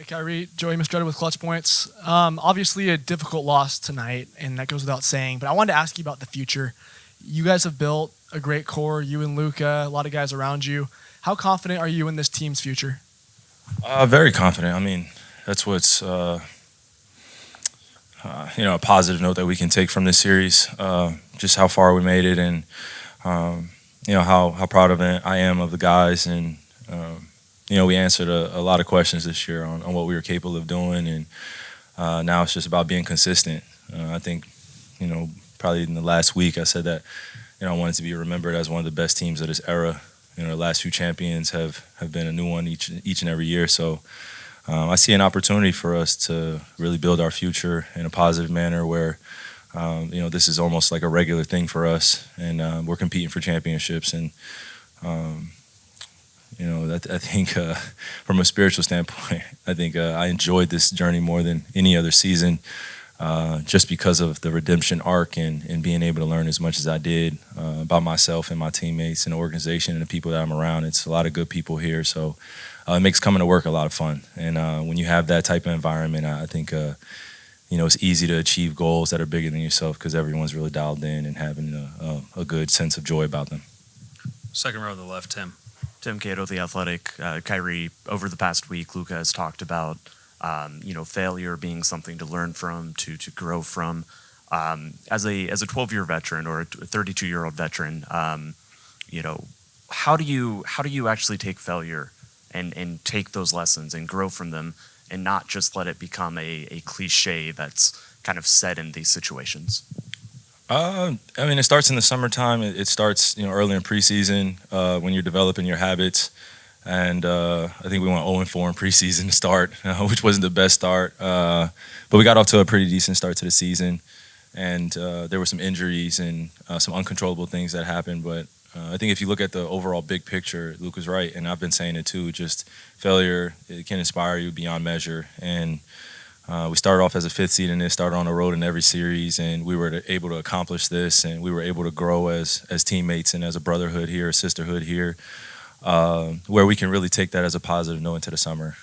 Kyrie, Joey Mistretta with Clutch Points. Obviously a difficult loss tonight, and that goes without saying, but I wanted to ask you about the future. You guys have built a great core, you and Luka, a lot of guys around you. How confident are you in this team's future? Very confident. I mean, that's what's a positive note that we can take from this series. Just how far we made it, and how proud of it I am of the guys, and we answered a lot of questions this year on what we were capable of doing, and now it's just about being consistent. I think, probably in the last week I said that, I wanted to be remembered as one of the best teams of this era. The last few champions have been a new one each and every year. So I see an opportunity for us to really build our future in a positive manner where, this is almost like a regular thing for us, and we're competing for championships. And, I think from a spiritual standpoint, I think I enjoyed this journey more than any other season. Just because of the redemption arc and being able to learn as much as I did about myself and my teammates and the organization and the people that I'm around. It's a lot of good people here, so it makes coming to work a lot of fun. And when you have that type of environment, I think it's easy to achieve goals that are bigger than yourself because everyone's really dialed in and having a good sense of joy about them. Second row to the left, Tim. Tim Cato, The Athletic. Kyrie, over the past week, Luka has talked about failure being something to learn from, to grow from. As a 12-year veteran or a 32-year-old veteran, how do you actually take failure and take those lessons and grow from them and not just let it become a cliche that's kind of said in these situations? It starts in the summertime. It starts early in preseason when you're developing your habits. And I think we went 0-4 in preseason to start, which wasn't the best start. But we got off to a pretty decent start to the season. And there were some injuries and some uncontrollable things that happened. But I think if you look at the overall big picture, Luke was right, and I've been saying it too, just failure, it can inspire you beyond measure. And we started off as a 5th seed in this, started on the road in every series, and we were able to accomplish this, and we were able to grow as teammates and as a brotherhood here, a sisterhood here. Where we can really take that as a positive note into the summer.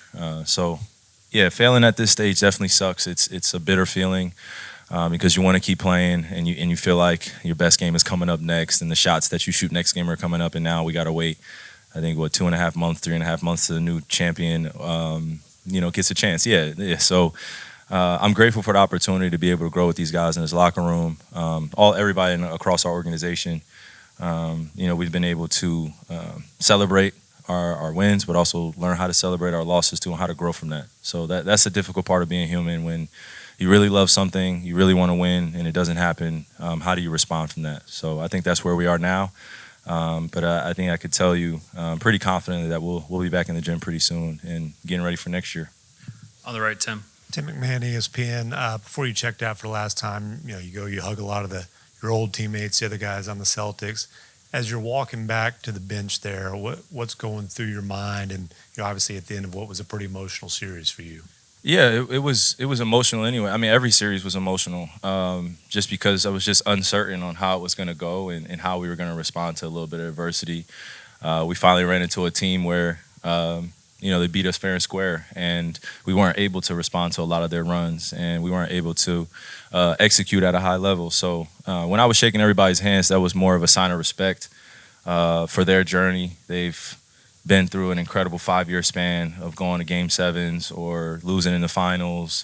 Failing at this stage definitely sucks. It's a bitter feeling because you want to keep playing and you feel like your best game is coming up next, and the shots that you shoot next game are coming up, and now we got to wait. I think 2.5 months, 3.5 months to the new champion, gets a chance. So I'm grateful for the opportunity to be able to grow with these guys in this locker room. Everybody across our organization. We've been able to celebrate our wins, but also learn how to celebrate our losses too and how to grow from that. So that's the difficult part of being human. When you really love something, you really want to win, and it doesn't happen, how do you respond from that? So I think that's where we are now. But I think I could tell you pretty confidently that we'll be back in the gym pretty soon and getting ready for next year. On the right, Tim. Tim McMahon, ESPN. Before you checked out for the last time, you hug a lot of your old teammates, the other guys on the Celtics. As you're walking back to the bench there, what's going through your mind? And obviously at the end of what was a pretty emotional series for you. Yeah, it was emotional anyway. I mean, every series was emotional, just because I was just uncertain on how it was going to go and how we were going to respond to a little bit of adversity. We finally ran into a team where they beat us fair and square, and we weren't able to respond to a lot of their runs, and we weren't able to execute at a high level. So when I was shaking everybody's hands, that was more of a sign of respect for their journey. They've been through an incredible 5-year span of going to Game 7s or losing in the finals.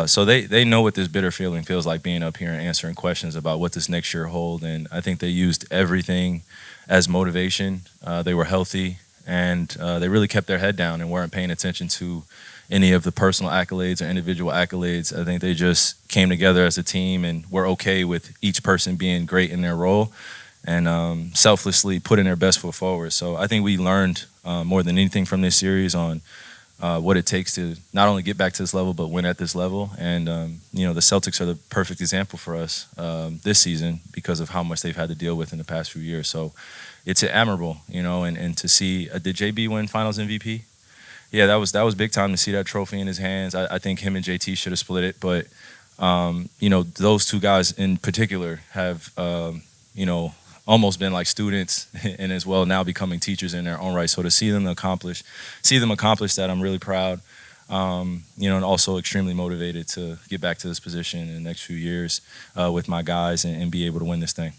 So they know what this bitter feeling feels like, being up here and answering questions about what this next year hold. And I think they used everything as motivation. They were healthy. And they really kept their head down and weren't paying attention to any of the personal accolades or individual accolades. I think they just came together as a team and were okay with each person being great in their role and selflessly putting their best foot forward. So I think we learned more than anything from this series on what it takes to not only get back to this level but win at this level. And, the Celtics are the perfect example for us this season because of how much they've had to deal with in the past few years. So it's admirable, and to see did JB win Finals MVP? Yeah, that was big time to see that trophy in his hands. I think him and JT should have split it, but those two guys in particular have almost been like students and as well now becoming teachers in their own right. So to see them accomplish that, I'm really proud. And also extremely motivated to get back to this position in the next few years with my guys and be able to win this thing.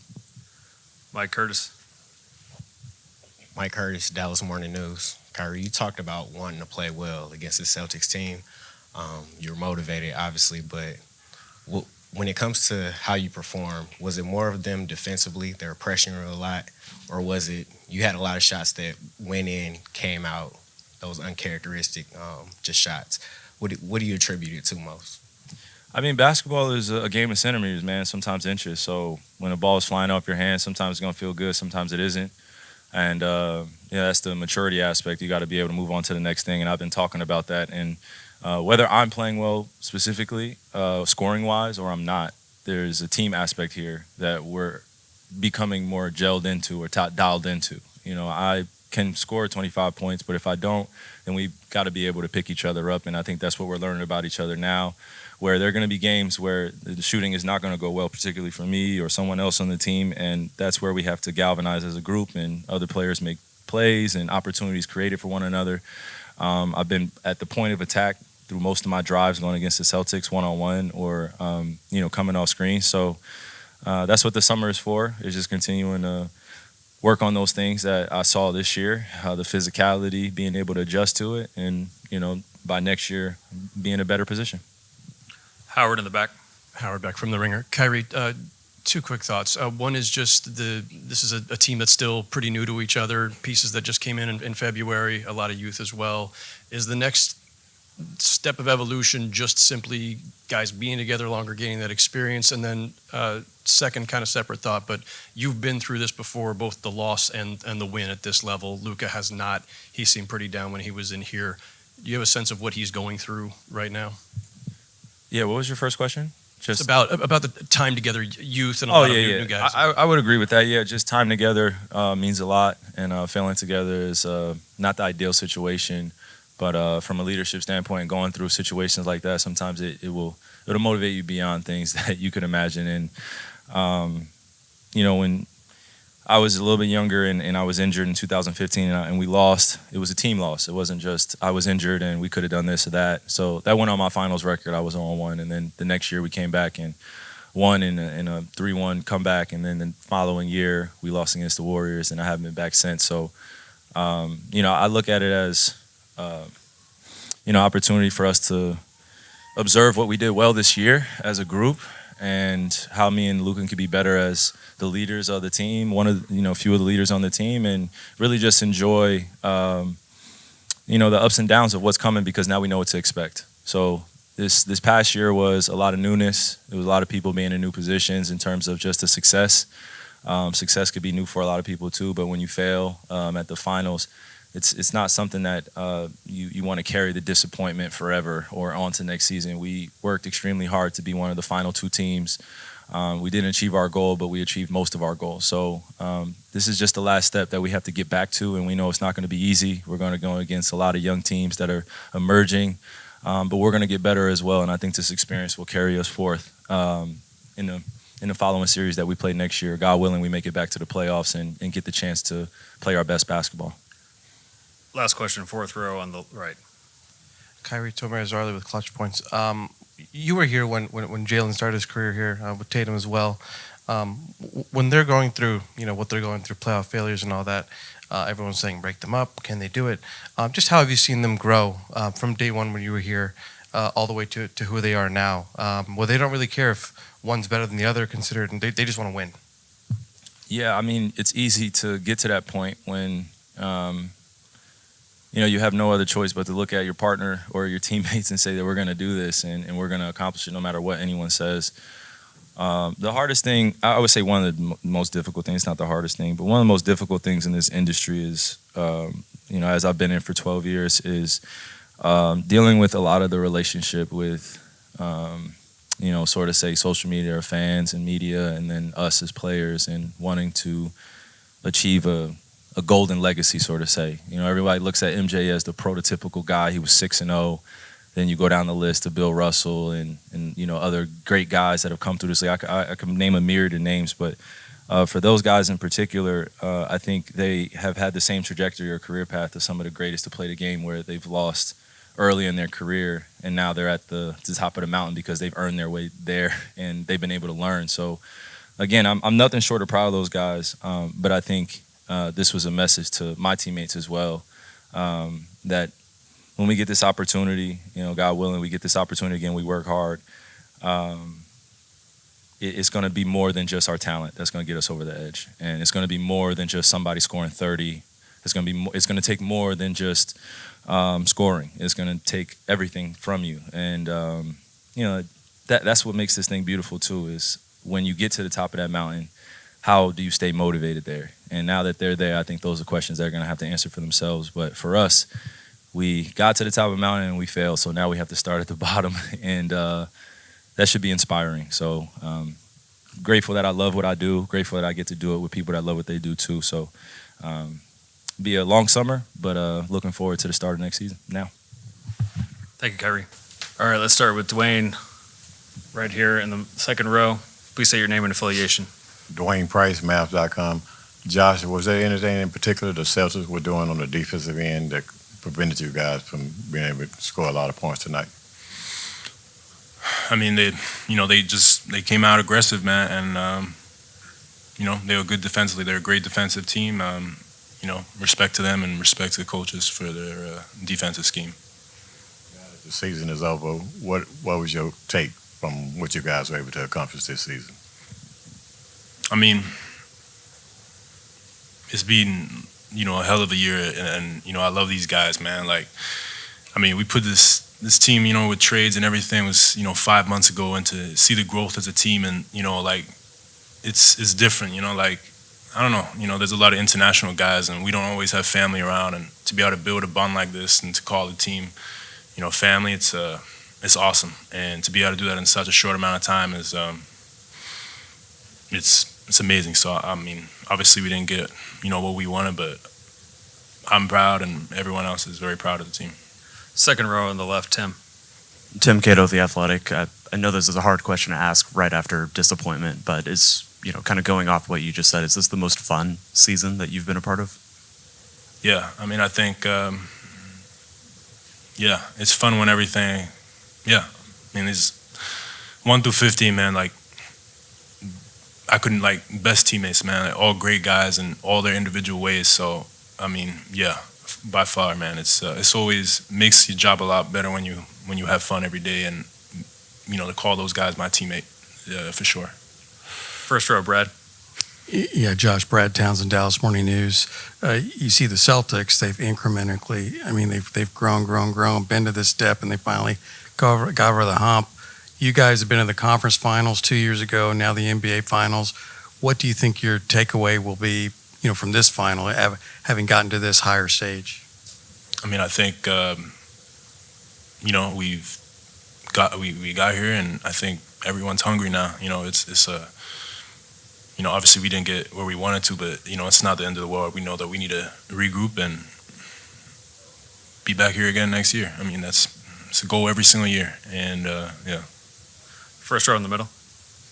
Mike Curtis. Mike Curtis, Dallas Morning News. Kyrie, you talked about wanting to play well against the Celtics team. You're motivated, obviously, but when it comes to how you perform, was it more of them defensively, they were pressuring you a lot, or was it you had a lot of shots that went in, came out, those uncharacteristic just shots? What do you attribute it to most? I mean, basketball is a game of centimeters, man, sometimes inches. So when a ball is flying off your hand, sometimes it's going to feel good, sometimes it isn't. And, that's the maturity aspect. You got to be able to move on to the next thing, and I've been talking about that. And whether I'm playing well specifically, scoring-wise, or I'm not, there's a team aspect here that we're becoming more gelled into or dialed into. I can score 25 points, but if I don't, then we've got to be able to pick each other up, and I think that's what we're learning about each other now, where there are going to be games where the shooting is not going to go well, particularly for me or someone else on the team, and that's where we have to galvanize as a group, and other players make plays and opportunities created for one another. I've been at the point of attack through most of my drives going against the Celtics one-on-one or, coming off screen. So that's what the summer is for, is just continuing to work on those things that I saw this year, the physicality, being able to adjust to it, and, by next year, be in a better position. Howard in the back. Howard back from the Ringer. Kyrie, two quick thoughts. One is just this is a team that's still pretty new to each other, pieces that just came in February, a lot of youth as well. Is the next step of evolution just simply guys being together longer, gaining that experience? And then second kind of separate thought, but you've been through this before, both the loss and the win at this level. Luka has not. He seemed pretty down when he was in here. Do you have a sense of what he's going through right now? Yeah, what was your first question? Just about the time together, youth, and a lot of new guys. I would agree with that. Yeah, just time together means a lot, and failing together is not the ideal situation. But from a leadership standpoint, going through situations like that, sometimes it'll motivate you beyond things that you could imagine. And when I was a little bit younger and I was injured in 2015 and we lost, it was a team loss. It wasn't just I was injured and we could have done this or that. So that went on my finals record. I was 0-1, and then the next year we came back and won in a 3-1 comeback, and then the following year we lost against the Warriors, and I haven't been back since. So I look at it as opportunity for us to observe what we did well this year as a group, and how me and Luka can be better as the leaders of the team, a few of the leaders on the team, and really just enjoy, the ups and downs of what's coming, because now we know what to expect. So this past year was a lot of newness. There was a lot of people being in new positions in terms of just the success. Success could be new for a lot of people too, but when you fail at the finals, it's not something that you want to carry the disappointment forever or on to next season. We worked extremely hard to be one of the final two teams. We didn't achieve our goal, but we achieved most of our goals. So this is just the last step that we have to get back to, and we know it's not going to be easy. We're going to go against a lot of young teams that are emerging, but we're going to get better as well, and I think this experience will carry us forth in the following series that we play next year. God willing, we make it back to the playoffs and get the chance to play our best basketball. Last question, fourth row on the right. Kyrie, Tomer Azarli with Clutch Points. You were here when Jalen started his career here with Tatum as well. When they're going through, what they're going through, playoff failures and all that, everyone's saying break them up. Can they do it? Just how have you seen them grow from day one when you were here all the way to who they are now? Well, they don't really care if one's better than the other, considered, and they just want to win. Yeah, I mean, it's easy to get to that point when you have no other choice but to look at your partner or your teammates and say that we're going to do this and we're going to accomplish it no matter what anyone says. The hardest thing, I would say one of the most difficult things, not the hardest thing, but one of the most difficult things in this industry is, as I've been in for 12 years, is dealing with a lot of the relationship with, sort of say social media or fans and media, and then us as players, and wanting to achieve a golden legacy, sort of say. Everybody looks at MJ as the prototypical guy. He was 6-0. Then you go down the list to Bill Russell and other great guys that have come through this league. I can name a myriad of names, but for those guys in particular, I think they have had the same trajectory or career path as some of the greatest to play the game, where they've lost early in their career, and now they're at the top of the mountain because they've earned their way there and they've been able to learn. So, again, I'm nothing short of proud of those guys, but I think this was a message to my teammates as well, that when we get this opportunity, God willing, we get this opportunity again, we work hard. It's going to be more than just our talent that's going to get us over the edge, and it's going to be more than just somebody scoring 30. It's going to take more than just scoring. It's going to take everything from you, and that's what makes this thing beautiful too. Is when you get to the top of that mountain, how do you stay motivated there? And now that they're there, I think those are questions they're going to have to answer for themselves. But for us, we got to the top of the mountain and we failed, so now we have to start at the bottom, and that should be inspiring. So grateful that I love what I do, grateful that I get to do it with people that love what they do too. So be a long summer, but looking forward to the start of next season now. Thank you, Kyrie. All right, let's start with Dwayne right here in the second row. Please say your name and affiliation. Dwayne Price, Mavs.com. Josh, was there anything in particular the Celtics were doing on the defensive end that prevented you guys from being able to score a lot of points tonight? I mean, they came out aggressive, man, and they were good defensively. They're a great defensive team. Respect to them and respect to the coaches for their defensive scheme. The season is over. What was your take from what you guys were able to accomplish this season? I mean, it's been a hell of a year, and I love these guys, man. Like, I mean, we put this team, with trades and everything was, 5 months ago, and to see the growth as a team, and it's different, like, I don't know, there's a lot of international guys, and we don't always have family around, and to be able to build a bond like this and to call the team, family, it's awesome, and to be able to do that in such a short amount of time is it's amazing. So I mean, obviously we didn't get what we wanted, but I'm proud, and everyone else is very proud of the team. Second row on the left, Tim. Tim Cato, The Athletic. I know this is a hard question to ask right after disappointment, but is, kind of going off what you just said, is this the most fun season that you've been a part of? Yeah, I mean, I think, it's fun when everything, I mean, it's 1 through 15, man, like, I couldn't, best teammates, man, all great guys in all their individual ways, so, I mean, by far, man, it's always makes your job a lot better when you have fun every day, and to call those guys my teammate, for sure. First row, Brad. Yeah, Josh, Brad Townsend, Dallas Morning News. You see the Celtics; they've incrementally, I mean, they've grown, been to this step, and they finally got over the hump. You guys have been in the conference finals 2 years ago, now the NBA finals. What do you think your takeaway will be, from this final, having gotten to this higher stage? I mean, I think, we got here, and I think everyone's hungry now. It's obviously we didn't get where we wanted to, but it's not the end of the world. We know that we need to regroup and be back here again next year. I mean, it's a goal every single year, and First row in the middle.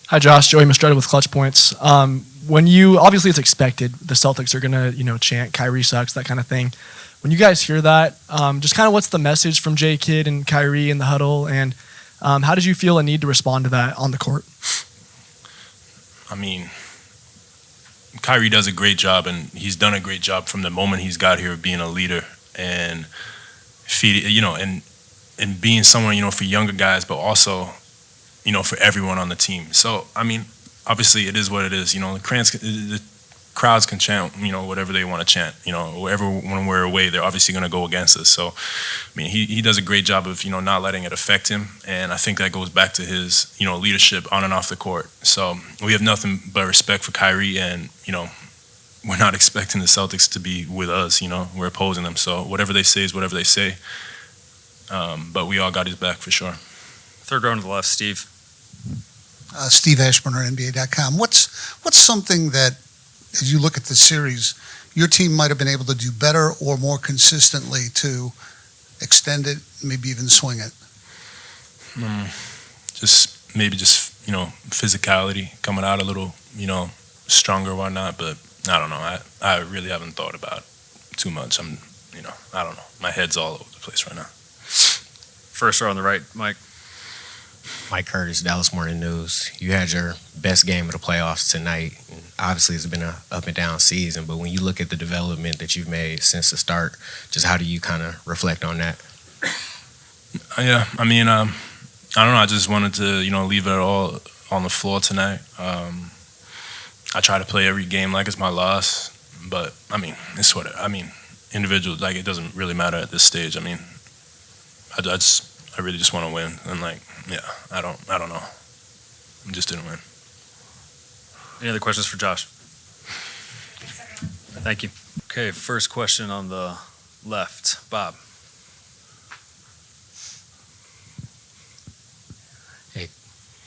Hi, Josh. Joey Mastretta with Clutch Points. Obviously it's expected, the Celtics are going to, chant Kyrie sucks, that kind of thing. When you guys hear that, just kind of what's the message from J. Kidd and Kyrie in the huddle, and how did you feel a need to respond to that on the court? I mean, Kyrie does a great job, and he's done a great job from the moment he's got here of being a leader and and being someone, for younger guys, but also, for everyone on the team. So, I mean, obviously it is what it is. The crowds can chant, whatever they want to chant. Wherever when we're away, they're obviously going to go against us. So, I mean, he does a great job of, not letting it affect him. And I think that goes back to his, leadership on and off the court. So we have nothing but respect for Kyrie, and, we're not expecting the Celtics to be with us. We're opposing them. So whatever they say is whatever they say. But we all got his back for sure. Third row to the left, Steve. Steve Ashburner, NBA.com. What's something that, as you look at the series, your team might have been able to do better or more consistently to extend it, maybe even swing it? Just physicality, coming out a little, stronger, whatnot. But I don't know. I really haven't thought about it too much. I don't know. My head's all over the place right now. First row on the right, Mike. Mike Curtis, Dallas Morning News. You had your best game of the playoffs tonight. And obviously, it's been an up and down season, but when you look at the development that you've made since the start, just how do you kind of reflect on that? Yeah, I mean, I don't know. I just wanted to, leave it all on the floor tonight. I try to play every game like it's my loss, but I mean, it's what individual. Like, it doesn't really matter at this stage. I mean, I really just want to win, and I don't know. I just didn't win. Any other questions for Josh? Thank you. Okay, first question on the left, Bob.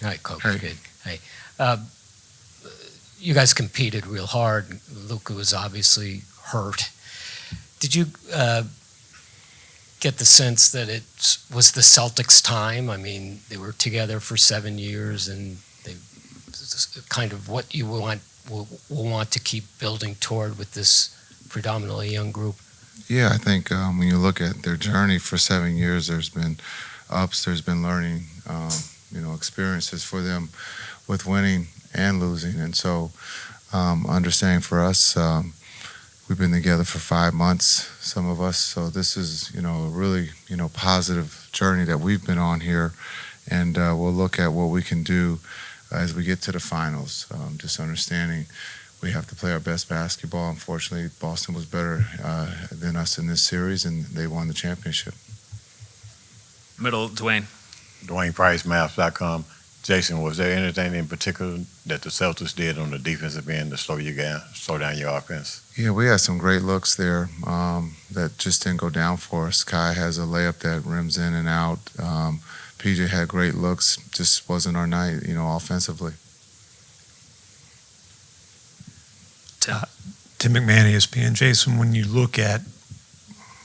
Hi, Coach. Hey. Good. Hey. You guys competed real hard. Luka was obviously hurt. Did you get the sense that it was the Celtics' time? I mean, they were together for 7 years, and they kind of what you will want to keep building toward with this predominantly young group. Yeah, I think when you look at their journey for 7 years, there's been ups, there's been learning, experiences for them with winning and losing. And so understanding for us, we've been together for 5 months, some of us. So this is, a really, positive journey that we've been on here. And we'll look at what we can do as we get to the finals. Just understanding we have to play our best basketball. Unfortunately, Boston was better than us in this series, and they won the championship. Middle, Dwayne. Dwayne Price, Mavs.com. Jason, was there anything in particular that the Celtics did on the defensive end to slow down your offense? Yeah, we had some great looks there that just didn't go down for us. Kai has a layup that rims in and out. PJ had great looks, just wasn't our night, offensively. Tim McMahon, ESPN. Jason, when you look at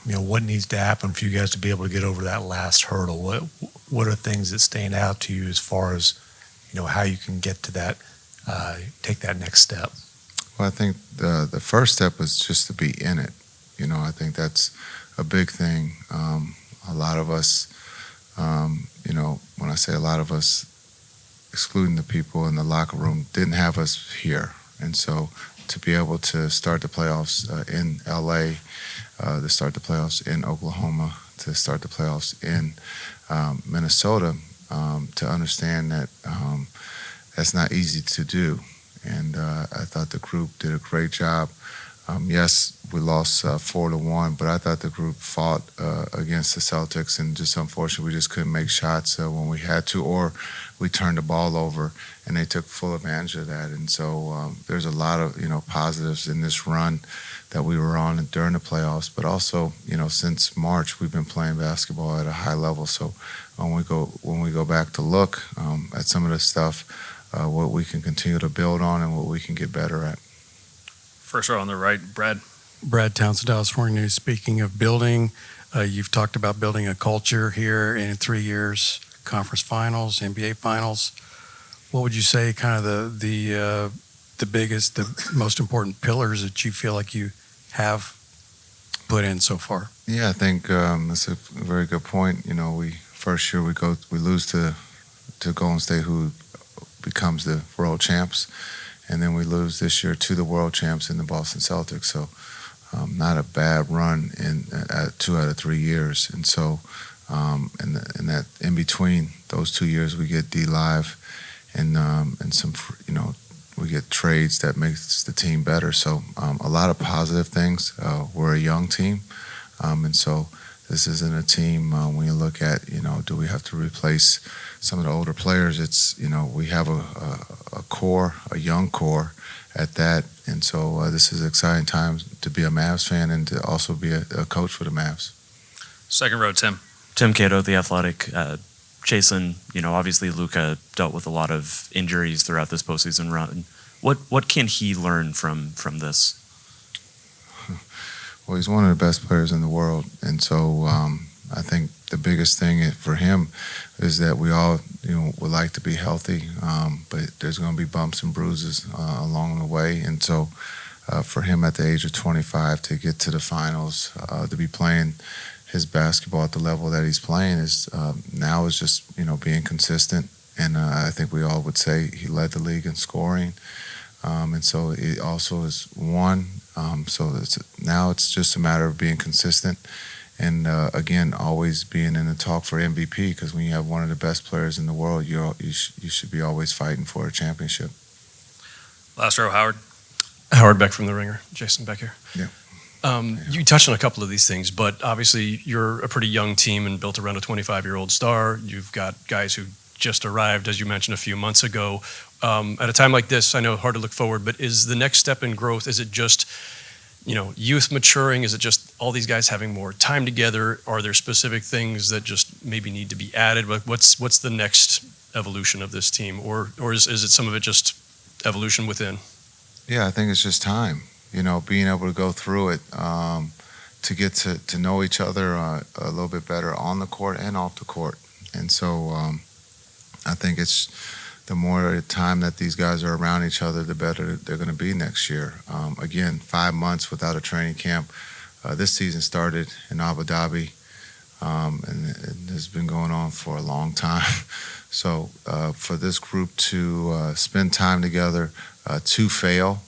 what needs to happen for you guys to be able to get over that last hurdle, what are things that stand out to you as far as how you can get to that, take that next step? Well, I think the first step is just to be in it. I think that's a big thing. A lot of us, when I say a lot of us, excluding the people in the locker room, didn't have us here. And so to be able to start the playoffs in LA, to start the playoffs in Oklahoma, to start the playoffs in Minnesota, to understand that that's not easy to do. And I thought the group did a great job. Yes, we lost 4-1, but I thought the group fought against the Celtics, and just unfortunately we just couldn't make shots when we had to, or we turned the ball over, and they took full advantage of that. And so there's a lot of positives in this run that we were on during the playoffs, but also since March we've been playing basketball at a high level. So when we go back to look at some of the stuff, what we can continue to build on and what we can get better at. First row on the right, Brad. Brad Townsend, Dallas Morning News. Speaking of building, you've talked about building a culture here in 3 years, conference finals, NBA finals. What would you say kind of the biggest, the most important pillars that you feel like you have put in so far? Yeah, I think that's a very good point. First year we lose to Golden State, who becomes the world champs. And then we lose this year to the world champs in the Boston Celtics. So not a bad run in 2 out of 3 years. And so in between those 2 years, we get D-Live and some, we get trades that makes the team better. So a lot of positive things. We're a young team. And so this isn't a team when you look at, do we have to replace some of the older players? It's, we have a core, a young core at that. And so this is an exciting time to be a Mavs fan and to also be a coach for the Mavs. Second row, Tim. Tim Cato, The Athletic. Jason, obviously Luka dealt with a lot of injuries throughout this postseason run. What can he learn from this? Well, he's one of the best players in the world. And so I think the biggest thing for him is that we all, would like to be healthy, but there's going to be bumps and bruises along the way. And so for him at the age of 25 to get to the finals, to be playing his basketball at the level that he's playing is now is just being consistent. And I think we all would say he led the league in scoring. And so it also is one. So now it's just a matter of being consistent. And again, always being in the talk for MVP, because when you have one of the best players in the world, you should be always fighting for a championship. Last row, Howard. Howard Beck from The Ringer. Jason Beck here. Yeah. You touched on a couple of these things, but obviously you're a pretty young team and built around a 25-year-old star. You've got guys who just arrived, as you mentioned, a few months ago. At a time like this, I know hard to look forward, but is the next step in growth, is it just youth maturing? Is it just all these guys having more time together? Are there specific things that just maybe need to be added? What's the next evolution of this team? Or is it some of it just evolution within? Yeah, I think it's just time. Being able to go through it, to get to know each other a little bit better on the court and off the court. And so I think it's the more time that these guys are around each other, the better they're going to be next year. Again, 5 months without a training camp. This season started in Abu Dhabi, and it has been going on for a long time. So for this group to spend time together, to fail,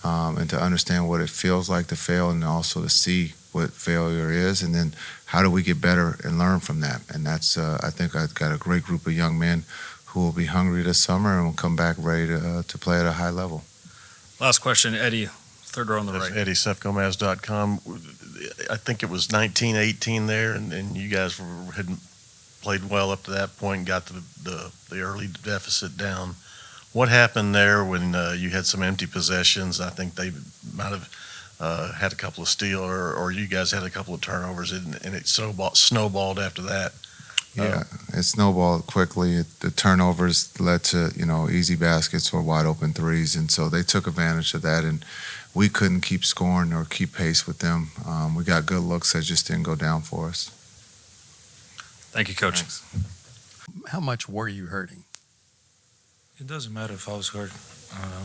and to understand what it feels like to fail, and also to see what failure is, and then how do we get better and learn from that. And that's, I think I've got a great group of young men who will be hungry this summer and will come back ready to play at a high level. Last question, Eddie, third row on the That's right. Eddie, SefcoMavs.com. I think it was 19-18 there, and you guys had played well up to that point and got the early deficit down. What happened there when you had some empty possessions? I think they might have had a couple of steals, or you guys had a couple of turnovers, and it snowballed after that. Yeah, it snowballed quickly. The turnovers led to easy baskets or wide open threes, and so they took advantage of that, and we couldn't keep scoring or keep pace with them. We got good looks that just didn't go down for us. Thank you, Coach. Thanks. How much were you hurting? It doesn't matter if I was hurt.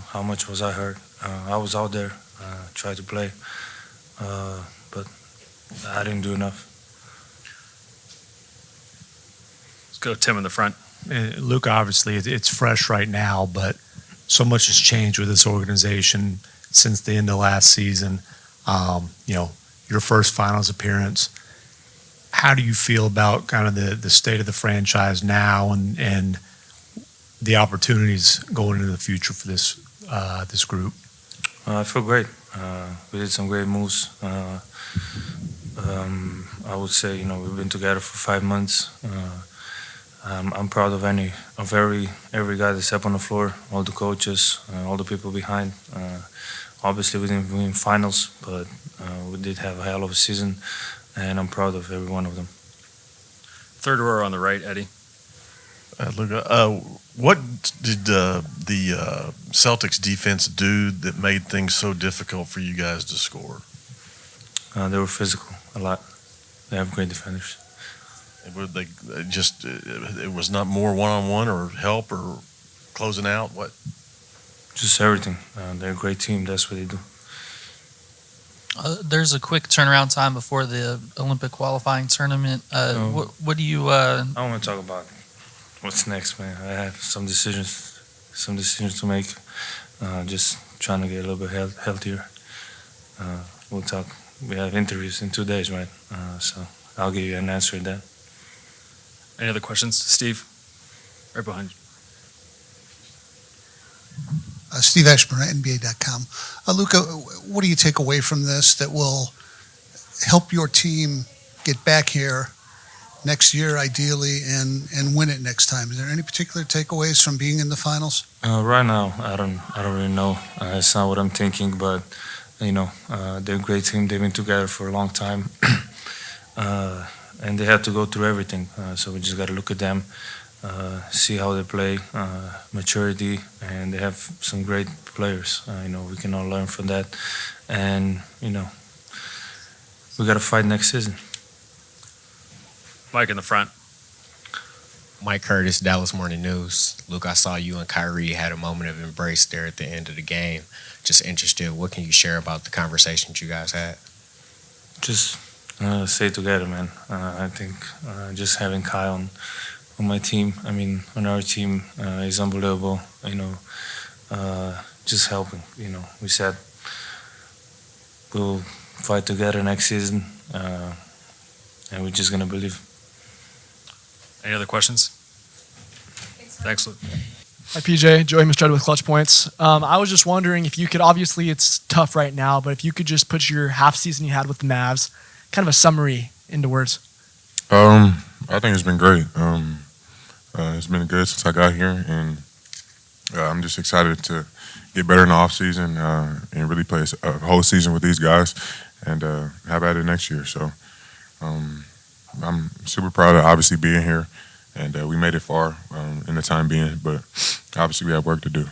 How much was I hurt? I was out there, tried to play, but I didn't do enough. Let's go Tim in the front. Luka, obviously, it's fresh right now, but so much has changed with this organization since the end of last season. Your first finals appearance. How do you feel about kind of the state of the franchise now and the opportunities going into the future for this group? I feel great. We did some great moves. I would say, we've been together for 5 months. I'm proud of every guy that's up on the floor, all the coaches, all the people behind. Obviously, we didn't win finals, but we did have a hell of a season, and I'm proud of every one of them. Third row on the right, Eddie. Luka, what did the Celtics defense do that made things so difficult for you guys to score? They were physical a lot. They have great defenders. It was not more one-on-one or help or closing out? What? Just everything. They're a great team. That's what they do. There's a quick turnaround time before the Olympic qualifying tournament. What do you? I don't want to talk about what's next, man. I have some decisions to make. Just trying to get a little bit healthier. We'll talk. We have interviews in 2 days, right? So I'll give you an answer to that. Any other questions? Steve, right behind you. Steve Ashburn at NBA.com. Luka, what do you take away from this that will help your team get back here next year, ideally, and win it next time? Is there any particular takeaways from being in the finals? Right now, I don't really know. It's not what I'm thinking, but they're a great team. They've been together for a long time, and they have to go through everything. So we just got to look at them. See how they play, maturity, and they have some great players. We can all learn from that, and we got to fight next season. Mike in the front. Mike Curtis, Dallas Morning News. Luke, I saw you and Kyrie had a moment of embrace there at the end of the game. Just interested, what can you share about the conversations you guys had? Just stay together, man. I think just having Kyle on my team, I mean, on our team, is unbelievable. Just helping. We said we'll fight together next season, and we're just gonna believe. Any other questions? Thanks. Hi, PJ. Joey Mistred with Clutch Points. I was just wondering if you could, obviously it's tough right now, but if you could just put your half season you had with the Mavs, kind of a summary into words. I think it's been great. It's been good since I got here, and I'm just excited to get better in the off season and really play a whole season with these guys and have at it next year. So I'm super proud of obviously being here, and we made it far in the time being, but obviously we have work to do.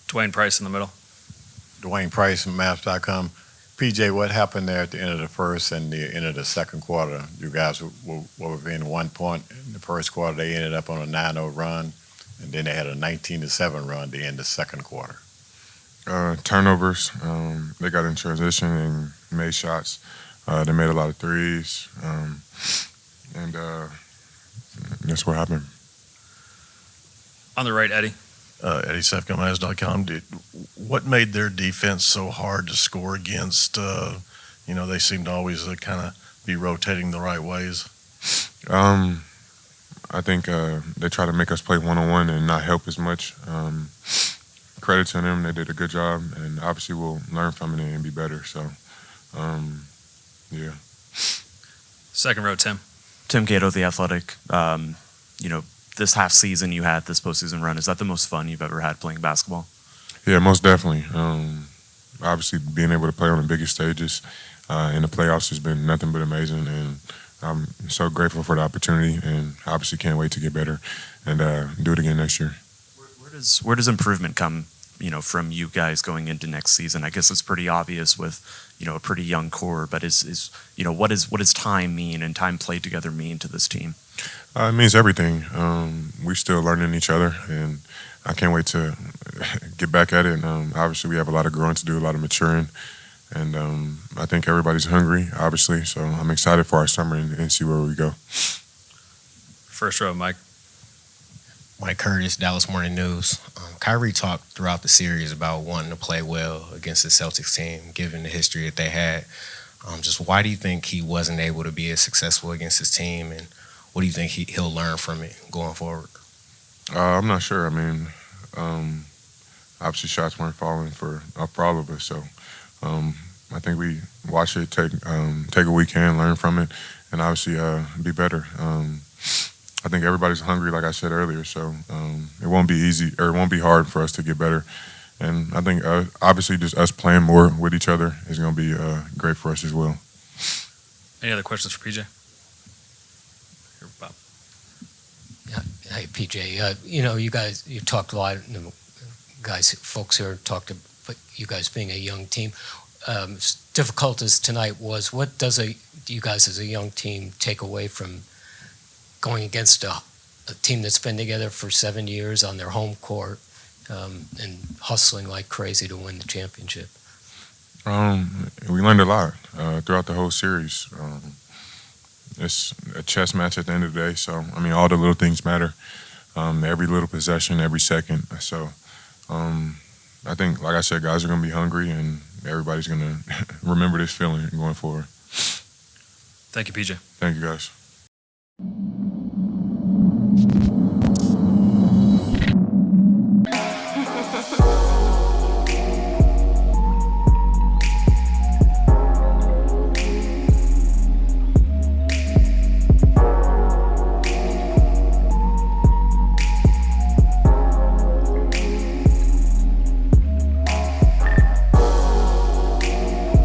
Dwayne Price in the middle. Dwayne Price from Mavs.com. PJ, what happened there at the end of the first and the end of the second quarter? You guys were within 1 point in the first quarter. They ended up on a 9-0 run, and then they had a 19-7 run at the end of the second quarter. Turnovers. They got in transition and made shots. They made a lot of threes, and that's what happened. On the right, Eddie. Eddie Sefko, Mavs.com. What made their defense so hard to score against? They seem to always kind of be rotating the right ways. I think they try to make us play one-on-one and not help as much. Credit to them, they did a good job, and obviously we'll learn from it and be better. So, yeah. Second row, Tim. Tim Cato, The Athletic. This half season you had, this postseason run, is that the most fun you've ever had playing basketball? Yeah, most definitely. Obviously, being able to play on the biggest stages in the playoffs has been nothing but amazing, and I'm so grateful for the opportunity, and obviously can't wait to get better and do it again next year. Where does improvement come, from you guys going into next season? I guess it's pretty obvious with, a pretty young core, but what does time mean and time played together mean to this team? It means everything. We're still learning each other, and I can't wait to get back at it. Obviously, we have a lot of growing to do, a lot of maturing, and I think everybody's hungry, obviously, so I'm excited for our summer and see where we go. First row, Mike. Mike Curtis, Dallas Morning News. Kyrie talked throughout the series about wanting to play well against the Celtics team, given the history that they had. Just why do you think he wasn't able to be as successful against his team, and what do you think he'll learn from it going forward? I'm not sure. I mean, obviously shots weren't falling for all of us, so I think we watch it, take what we can, learn from it, and obviously be better. I think everybody's hungry, like I said earlier, so it won't be easy, or it won't be hard for us to get better. And I think obviously just us playing more with each other is going to be great for us as well. Any other questions for PJ? Here, Bob. Yeah, hey PJ. You talked a lot. Folks here talked about you guys being a young team. As difficult as tonight was, what do you guys as a young team take away from going against a team that's been together for 7 years on their home court and hustling like crazy to win the championship? We learned a lot throughout the whole series. It's a chess match at the end of the day, so I mean all the little things matter. Every little possession, every second. So I think, like I said, guys are going to be hungry, and everybody's going to remember this feeling going forward. Thank you, PJ. Thank you, guys.